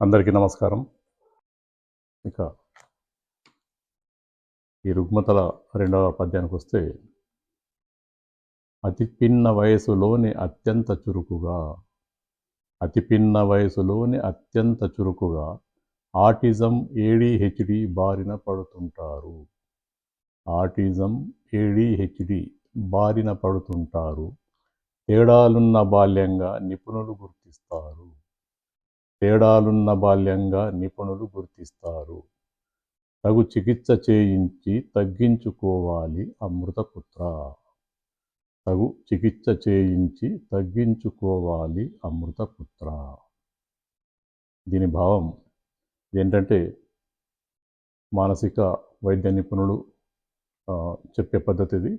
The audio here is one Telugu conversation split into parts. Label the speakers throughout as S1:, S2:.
S1: అందరికీ నమస్కారం. ఇక ఈ రుగ్మతల రెండవ పద్యానికొస్తే, అతి పిన్న వయసులోని అత్యంత చురుకుగా, అతి పిన్న వయసులోని అత్యంత చురుకుగా ఆటిజం, ఏడీహెచ్‌డీ బారిన పడుతుంటారు. ఆటిజం, ఏడీహెచ్‌డీ బారిన పడుతుంటారు. తేడాలున్న బాల్యంగా నిపుణులు గుర్తిస్తారు. తేడాలున్న బాల్యంగా నిపుణులు గుర్తిస్తారు. తగు చికిత్స చేయించి తగ్గించుకోవాలి అమృతపుత్ర. తగు చికిత్స చేయించి తగ్గించుకోవాలి అమృతపుత్ర. దీని భావం ఏంటంటే, మానసిక వైద్య నిపుణులు చెప్పే పద్ధతి ఇది.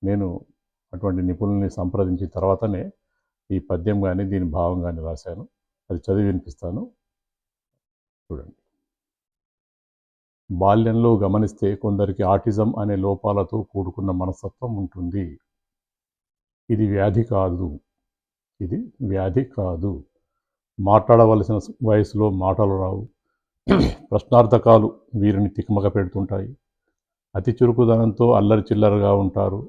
S1: నేను అటువంటి నిపుణుల్ని సంప్రదించిన తర్వాతనే ఈ పద్యం కానీ దీని భావం కానీ రాశాను. అది చదివి వినిపిస్తాను, చూడండి. బాల్యంలో గమనిస్తే కొందరికి ఆటిజం అనే లోపాలతో కూడుకున్న మనస్తత్వం ఉంటుంది. ఇది వ్యాధి కాదు. ఇది వ్యాధి కాదు. మాట్లాడవలసిన వయసులో మాటలు రావు. ప్రశ్నార్థకాలు వీరిని తికమక పెడుతుంటాయి. అతి చురుకుదనంతో అల్లరి చిల్లరగా ఉంటారు.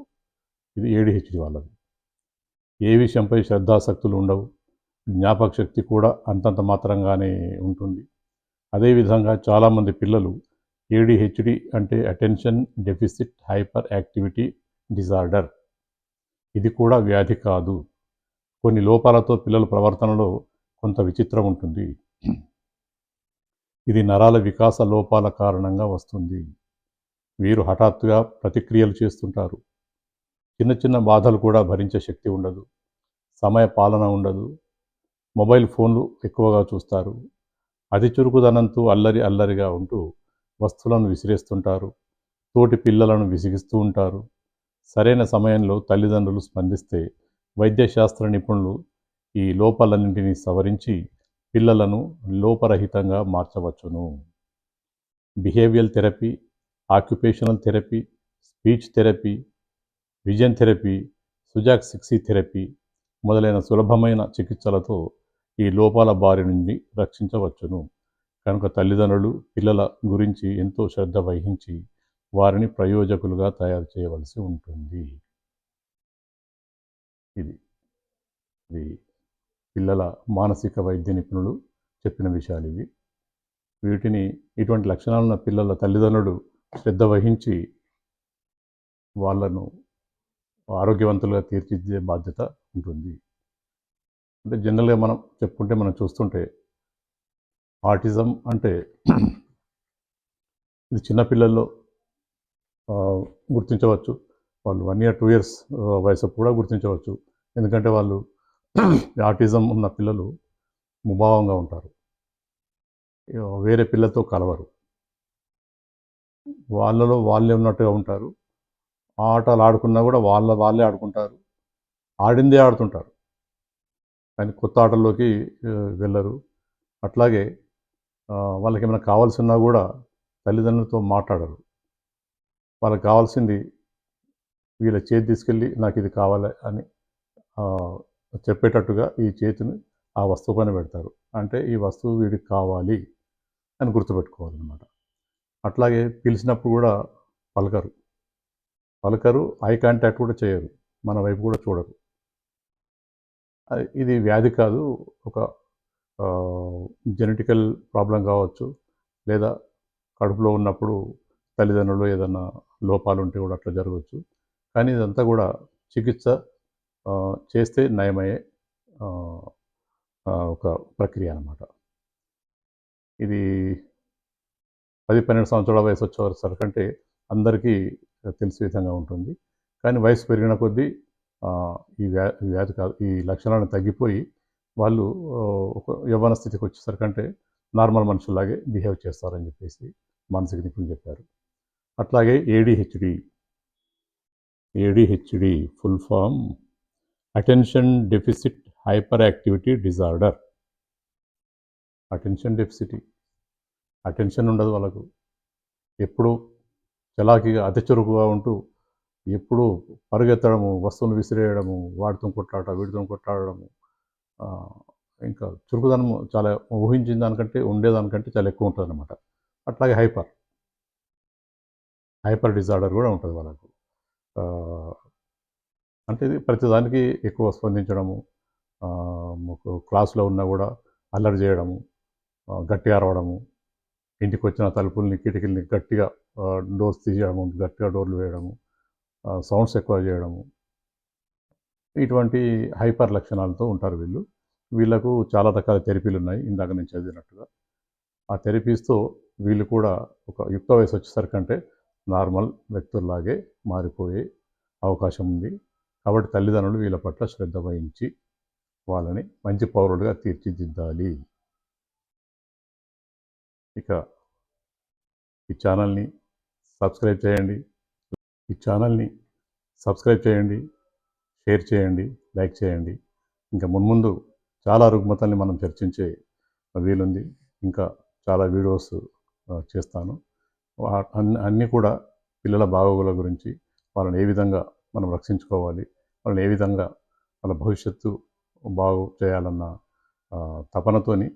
S1: ఇది ఏడీహెచ్‌డీ వాళ్ళది. ఏ విషయంపై శ్రద్ధాసక్తులు ఉండవు. జ్ఞాపక శక్తి కూడా అంతంత మాత్రంగానే ఉంటుంది. అదేవిధంగా చాలామంది పిల్లలు ఏడీహెచ్‌డీ అంటే attention deficit hyperactivity disorder. ఇది కూడా వ్యాధి కాదు. కొన్ని లోపాలతో పిల్లల ప్రవర్తనలో కొంత విచిత్రం ఉంటుంది. ఇది నరాల వికాస లోపాల కారణంగా వస్తుంది. వీరు హఠాత్తుగా ప్రతిక్రియలు చేస్తుంటారు. చిన్న చిన్న బాధలు కూడా భరించే శక్తి ఉండదు. సమయ పాలన ఉండదు. మొబైల్ ఫోన్లు ఎక్కువగా చూస్తారు. అతి చురుకుదనంతో అల్లరిగా ఉంటూ వస్తువులను విసిరేస్తుంటారు. తోటి పిల్లలను విసిగిస్తూ ఉంటారు. సరైన సమయంలో తల్లిదండ్రులు స్పందిస్తే వైద్యశాస్త్ర నిపుణులు ఈ లోపాలన్నింటినీ సవరించి పిల్లలను లోపరహితంగా మార్చవచ్చును. Behavioural therapy, occupational therapy, speech therapy, vision therapy, సుజాక్-సిక్సీ థెరపీ మొదలైన సులభమైన చికిత్సలతో ఈ లోపాల బారి నుండి రక్షించవచ్చును. కనుక తల్లిదండ్రులు పిల్లల గురించి ఎంతో శ్రద్ధ వహించి వారిని ప్రయోజకులుగా తయారు చేయవలసి ఉంటుంది. ఇది ఇది పిల్లల మానసిక వైద్య నిపుణులు చెప్పిన విషయాలు ఇవి. వీటిని ఇటువంటి లక్షణాలున్న పిల్లల తల్లిదండ్రులు శ్రద్ధ వహించి వాళ్ళను ఆరోగ్యవంతులుగా తీర్చిదిద్దే బాధ్యత ఉంటుంది. అంటే జనరల్గా మనం చూస్తుంటే ఆటిజం అంటే ఇది చిన్నపిల్లల్లో గుర్తించవచ్చు. వాళ్ళు 1 year 2 years వయసు కూడా గుర్తించవచ్చు. ఎందుకంటే వాళ్ళు ఆటిజం ఉన్న పిల్లలు ముభావంగా ఉంటారు. వేరే పిల్లలతో కలవరు. వాళ్ళలో వాళ్ళే ఉన్నట్టుగా ఉంటారు. ఆటలు ఆడుకున్నా కూడా వాళ్ళే ఆడుకుంటారు. ఆడిందే ఆడుతుంటారు. కానీ కొత్త ఆటల్లోకి వెళ్ళరు. అట్లాగే వాళ్ళకి ఏమైనా కావాల్సిన్నా కూడా తల్లిదండ్రులతో మాట్లాడరు. వాళ్ళకి కావాల్సింది వీళ్ళ చేతి తీసుకెళ్ళి నాకు ఇది కావాలి అని చెప్పేటట్టుగా ఈ చేతిని ఆ వస్తువు పైన పెడతారు. అంటే ఈ వస్తువు వీడికి కావాలి అని గుర్తుపెట్టుకోవాలన్నమాట. అట్లాగే పిలిచినప్పుడు కూడా పలకరు, ఐ కాంటాక్ట్ కూడా చేయరు, మన వైపు కూడా చూడరు. ఇది వ్యాధి కాదు. ఒక జెనెటికల్ ప్రాబ్లం కావచ్చు, లేదా కడుపులో ఉన్నప్పుడు తల్లిదండ్రులు ఏదైనా లోపాలు ఉంటే కూడా అట్లా జరగవచ్చు. కానీ ఇదంతా కూడా చికిత్స చేస్తే నయమయ్యే ఒక ప్రక్రియ అన్నమాట. ఇది 10-12 సంవత్సరాల వయసు వచ్చేసరికంటే అందరికీ తెలిసే విధంగా ఉంటుంది. కానీ వయసు పెరిగిన కొద్దీ ఈ వ్యాధి కాదు, ఈ లక్షణాలను తగ్గిపోయి వాళ్ళు ఒక యవ్వన స్థితికి వచ్చేసరికంటే నార్మల్ మనుషుల్లాగే బిహేవ్ చేస్తారని చెప్పేసి మానసిక నిపుణులు చెప్పారు. అట్లాగే ADHD full form attention deficit hyperactivity disorder. Attention ఉండదు వాళ్ళకు. ఎప్పుడు చలాకీగా అతి చురుకుగా ఉంటూ ఎప్పుడూ పరిగెత్తడము, వస్తువులు విసిరేయడము, వాడితో కొట్లాట వీడితో కొట్లాడడము, ఇంకా చురుకుదనం చాలా ఊహించిన దానికంటే ఉండేదానికంటే చాలా ఎక్కువ ఉంటుంది అనమాట. అట్లాగే హైపర్ డిజార్డర్ కూడా ఉంటుంది వాళ్ళకు. అంటే ఇది ప్రతిదానికి ఎక్కువ స్పందించడము, క్లాస్లో ఉన్నా కూడా అల్లరి చేయడము, గట్టిగా అరవడము, ఇంటికి వచ్చిన తలుపుల్ని కిటికీల్ని గట్టిగా డోర్స్ తీయడము, గట్టిగా డోర్లు వేయడము, సౌండ్స్ ఎక్కువ చేయడము, ఇటువంటి హైపర్ లక్షణాలతో ఉంటారు వీళ్ళు. వీళ్ళకు చాలా రకాల థెరపీలు ఉన్నాయి ఇందాక నేను చదివినట్టుగా. ఆ థెరపీస్తో వీళ్ళు కూడా ఒక యుక్త వయసు వచ్చేసరికంటే నార్మల్ వ్యక్తుల్లాగే మారిపోయే అవకాశం ఉంది. కాబట్టి తల్లిదండ్రులు వీళ్ళ పట్ల శ్రద్ధ వహించి వాళ్ళని మంచి పౌరులుగా తీర్చిదిద్దాలి. ఇక ఈ ఛానల్ని సబ్స్క్రైబ్ చేయండి. షేర్ చేయండి, లైక్ చేయండి. ఇంకా మున్ముందు చాలా రుగ్మతల్ని మనం చర్చించే వీలుంది. ఇంకా చాలా వీడియోస్ చేస్తాను. అన్నీ కూడా పిల్లల బాగోగుల గురించి, వాళ్ళని ఏ విధంగా మనం రక్షించుకోవాలి, వాళ్ళని ఏ విధంగా వాళ్ళ భవిష్యత్తు బాగు చేయాలన్న తపనతోని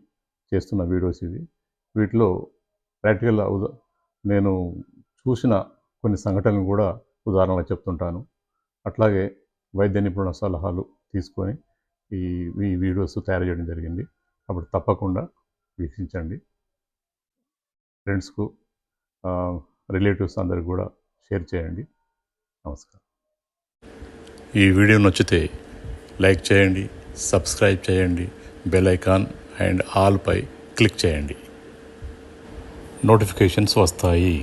S1: చేస్తున్న వీడియోస్ ఇవి. వీటిలో ప్రాక్టికల్ నేను చూసిన కొన్ని సంఘటనలు కూడా ఉదాహరణగా చెప్తుంటాను. అట్లాగే వైద్య నిపుణుల సలహాలు తీసుకొని ఈ వీడియోస్ తయారు చేయడం జరిగింది. కాబట్టి తప్పకుండా వీక్షించండి. ఫ్రెండ్స్కు, రిలేటివ్స్ అందరికి కూడా షేర్ చేయండి. నమస్కారం. ఈ వీడియో నచ్చితే లైక్ చేయండి, సబ్స్క్రైబ్ చేయండి, బెల్ ఐకాన్ అండ్ ఆల్పై క్లిక్ చేయండి. నోటిఫికేషన్స్ వస్తాయి.